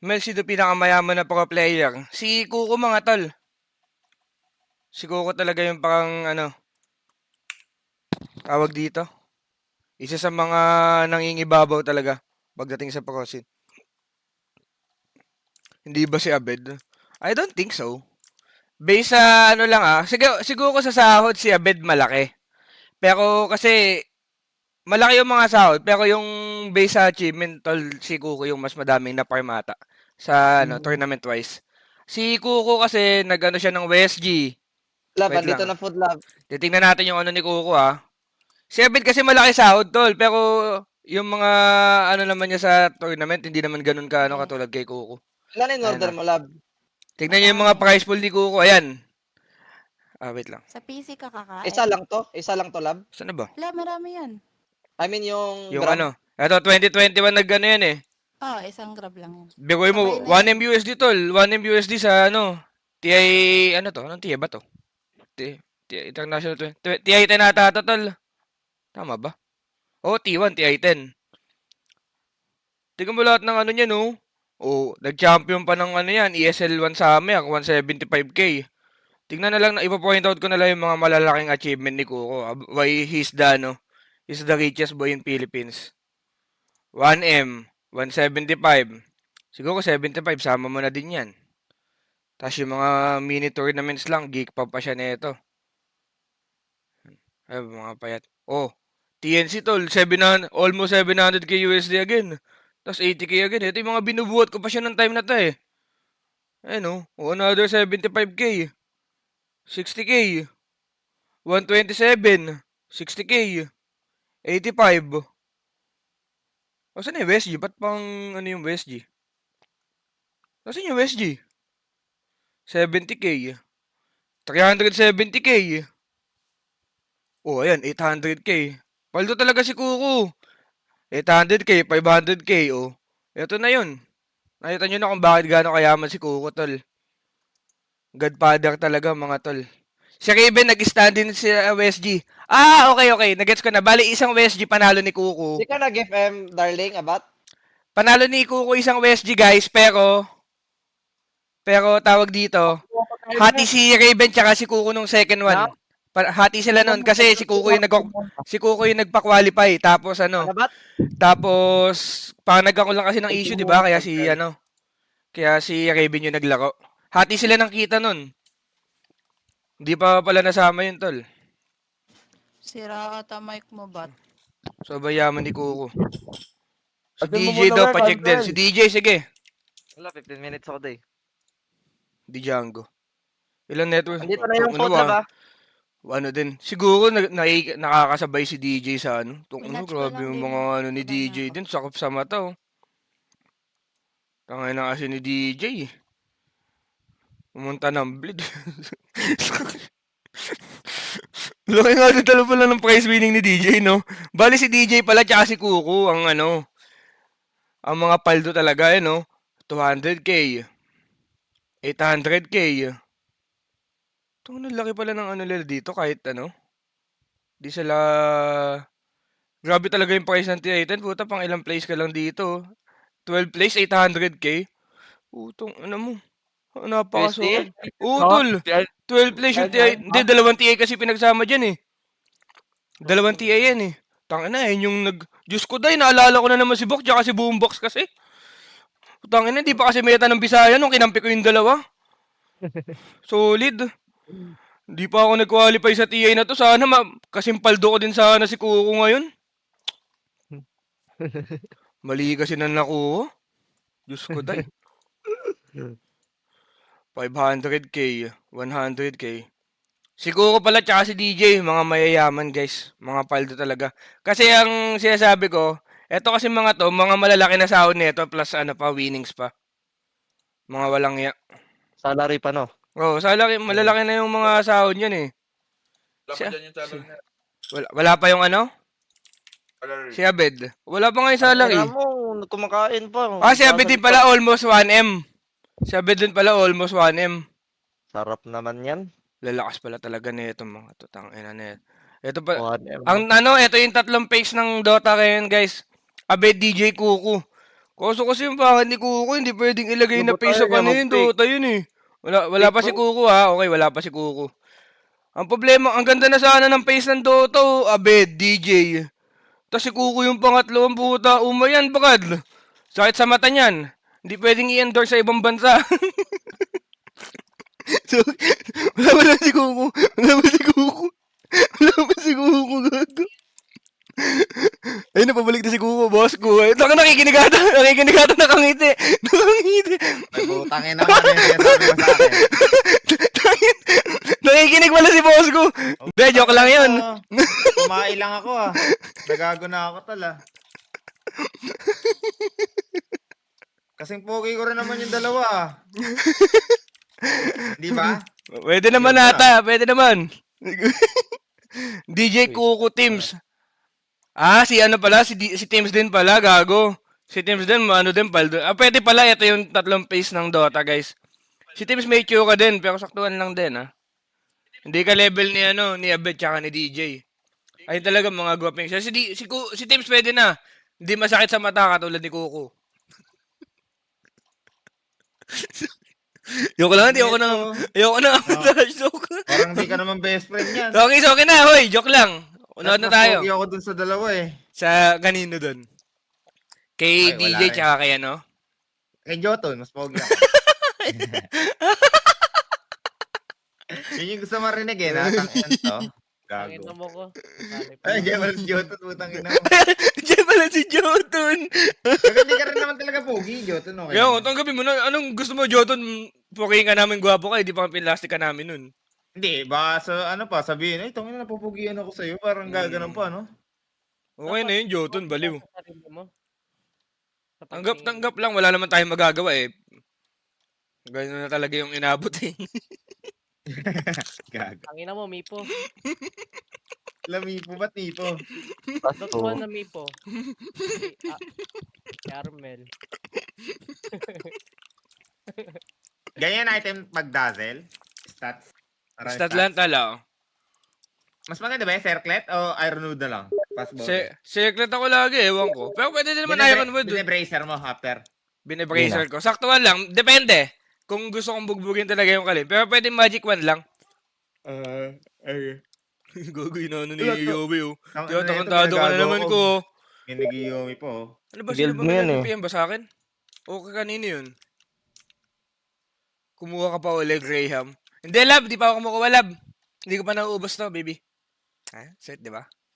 Mel, sino pinakamayaman na pro player? Si Kuko mga tol. Si Kuko talaga yung parang ano, tawag dito. Isa sa mga nangingibabaw talaga pagdating sa pro scene. Hindi ba si Abed? I don't think so. Based sa ano lang siguro sa sahod si Abed malaki. Pero kasi malaki yung mga sahod, pero yung base sa achievement, tol, si Kuko yung mas madaming na farm ata sa ano, Mm. tournament wise. Si Kuko kasi nagano siya ng WSG. Lab, Wait andito lang. na food lab. Titingnan natin yung ano ni Kuko ah. Si Abed kasi malaki sahod, tol, pero yung mga ano naman niya sa tournament, hindi naman ganun ka ano katulad kay Kuko. Ilan in Ayan order ah. mo, lab? Tignan niyo yung mga Madami. prize pool ni Kuko. Ayan. Wait lang. Sa PC ka Isa kakain? lang to? Isa lang to, lab? Saan na ba? Wala, marami yan. I mean yung Yung grab. ano. Ito, 2021 nag-ano yan eh. Isang grab lang yan. Bigoy mo, Sabay na 1M yan. USD tol. 1M USD sa ano. TI, ano to? Anong TI ba to? TI International 20. TI 10 ata ito tol. Tama ba? Oo, T1, TI 10. Tingnan mo lahat ng ano niya no. Oh, nag-champion pa ng ano yan, ESL 1 Summer, 175k. Tingnan na lang, ipo-point out ko na lang yung mga malalaking achievement ni Kuko. Why he's the richest boy in Philippines. 1M, 175. Siguro 75, sama mo na din yan. Tapos yung mga mini tournaments lang, geek pa siya nito. Ay, mga payat. Oh, TNC tol, 700, almost 700k USD again. Tapos 80k again. Ito yung mga binubuhat ko pa siya ng time na to eh. Ayun oh, another 75k. 60k. 127. 60k. 85. O, saan yung WSG? Ba't pang ano yung WSG? Saan yung WSG? 70k. 370k. Oh, ayan, 800k. Paldo talaga si Kuko. 800k, 500k, oh. Ito na yun. Nakita nyo na kung bakit gaano kayaman si Kuko, tol. Godfather talaga, mga tol. Si Raven nag-stand din sa WSG. Okay. Nagets ko na. Bali, isang WSG panalo ni Kuko. Di ka nag-FM, darling, abat? Panalo ni Kuko isang WSG, guys, pero tawag dito, hati si Raven tsaka si Kuko nung second one. Hati sila nun kasi si Kuko yung nagpa-qualify tapos ano, Abat? tapos nagkaroon lang kasi ng issue, 'di ba? Kaya si Raven yung naglaro. Hati sila ng kita nun. Hindi pa pala nasama yun, tol. Sira ata mic mo, bat? So bayaman ni Kuko. Si Atin mo DJ muna, daw Mark, pa-check din. Uncle. Si DJ sige. Wala, 15 minutes ako day. Di Django. Ilan network? Andito na yung food lab, ah. Ano din. Siguro nakakasabay si DJ sa ano. Minatch ko Grabe lang yung din mga yun. ano ni Sabay na DJ ako. din. Sakop sa mata oh. Tangay na kasi ni DJ. Pumunta ng bleed. Laki nga din talaga pala ng prize winning ni DJ, no? Bali si DJ pala tsaka si Kuko ang ano. Ang mga paldo talaga, no? 200k. 800k. Ito, laki pala ng ano nila dito kahit ano. Di sila. Grabe talaga yung price ng T-Titan. Puta, pang ilang place ka lang dito. 12 place, 800k. Putong, ano mo. Napakasukal. Tol. 12 place yung T-Titan. Hindi, dalawang TI kasi pinagsama dyan eh. Dalawang TI yan eh. Tangina, yun yung Diyos ko dahil, naalala ko na naman si Box, tsaka si Boombox kasi. Tangina, hindi pa kasi meta ng Bisaya nung kinampi ko yung dalawa. Solid. Hindi pa ako nag-qualify sa TI na to. Sana kasimpaldo ko din sana si Kuko ngayon. Mali kasi na nakuha. Diyos ko day. 500k, 100k. Siguro pala tsaka si DJ, mga mayayaman guys. Mga paldo talaga. Kasi ang sinasabi ko, eto kasi mga to, mga malalaki na sahod nito plus ano pa, winnings pa. Mga walang ya. Salary pa, no? Oh, malalaki na yung mga sahod niyan eh. Wala pa dyan yung salary na. Wala pa yung ano? Salary. Si Abed. Wala pa nga yung salary. Kaya mo, kumakain pa. Si Abed din pala almost 1M. Si Abed din pala almost 1M. Sarap naman yan. Lalakas pala talaga nito mga tutang ina nito. Ito pa. 1M. Ito yung tatlong phase ng Dota ngayon, guys. Abed, DJ, Kuku. Kaso kasi yung pangit ni Kuko, hindi pwedeng ilagay na Ano ba face tayo, up ano yun, mag-fake? Dota yun eh. Wala pa si Fake Kuko ha. Okay, wala pa si Kuko. Ang problema, ang ganda na sana ng face ng Dota, oh. Abed, DJ. Tapos si Kuko yung pangatlo, ang puta. Yan, bakad. Sakit sa mata niyan. Hindi pwedeng i-endorse sa ibang bansa. So, wala si Kuko. Wala pa si Kuko. Wala pa si Kuko. Gago. Ayun, napabalik na si Kuko, boss ko. Ito ka nakikinig ata. Nakikinig ata, nakangiti. Nakangiti. Ay, putangin naman yung sinasabi mo sa akin. Nakikinig pala si boss ko. Hindi, joke lang yun. Kumain lang ako ah. Nagago na ako tala. Kasing pogi ko rin naman yung dalawa ah. Di ba? Pwede naman ata, pwede naman. DJ Kuko Teams. Si ano pala, si Teams din pala, gago. Si Teams din, ano din, paldo. Pwede pala, ito yung tatlong face ng Dota, guys. Si Teams may ka din, pero saktuhan lang din, Hindi ka level ni Abed tsaka ni DJ. Ayun talaga mga gwaping siya. Si Teams pwede na. Hindi masakit sa mata katulad ni Kuko. Ayoko lang, ayoko na. Joke. Parang di ka naman best friend yan. Okay na, hoy, joke lang. Unod na Mas tayo. pogi ako dun sa dalawa eh. Sa kanino dun? Kay Ay, wala DJ eh. tsaka kay ano? Kay Joton, mas pogi ako. Yun yung gusto marinig eh, natangin to. Tangin Gago. na mo ko. Ay, diyan pala si Joton, putang ina mo. Diyan pala si Jotun. Kasi hindi ka rin naman talaga pogi, Joton. Okay. Yo, tanggapin mo na. Anong gusto mo, Jotun? Pukihin ka namin, gwapo ka. Hindi pa pinlastic ka namin nun. Hindi, baka sa ano pa, sabihin, ay, tangin na napupugian ako sa'yo. Parang gaganon pa, no? Okay na yun, Jotun. Baliw. Sa sarili mo. Sa Tanggap lang. Wala naman tayong magagawa eh. Ganyan na talaga yung inabot eh. Gago. Tangina mo, Mipo. Lamipo, ba't nipo? Dot Pasto. 1 na Mipo. Si Armel. Ganyan item pag dazzle? Stats? Parang Stat lang tala. Mas maganda ba yung circlet o iron wood na lang? Passbow. Secret ako lagi, ewan ko. Pero pwede din naman Iron Wood. Bine-bracer mo after. Bine-bracer ko. Saktuhan lang. Depende. Kung gusto kong bugbugin talaga yung kalim. Pero pwede Magic Wand lang. Gagawin na ano ni Wala to. Yobi oh. Ang Kaya ano na ito, takantado ka na ginagawa naman ko. ko. Ginigiyomi po. Ano ba Guild sila ba mo yan, may ba sa akin? Okay, kanino yun? Kumuha ka pa ulit, Graham. Hindi, Lab. Di pa ako kumukuha, Lab. Hindi ko pa nauubos to, baby. Set, di ba?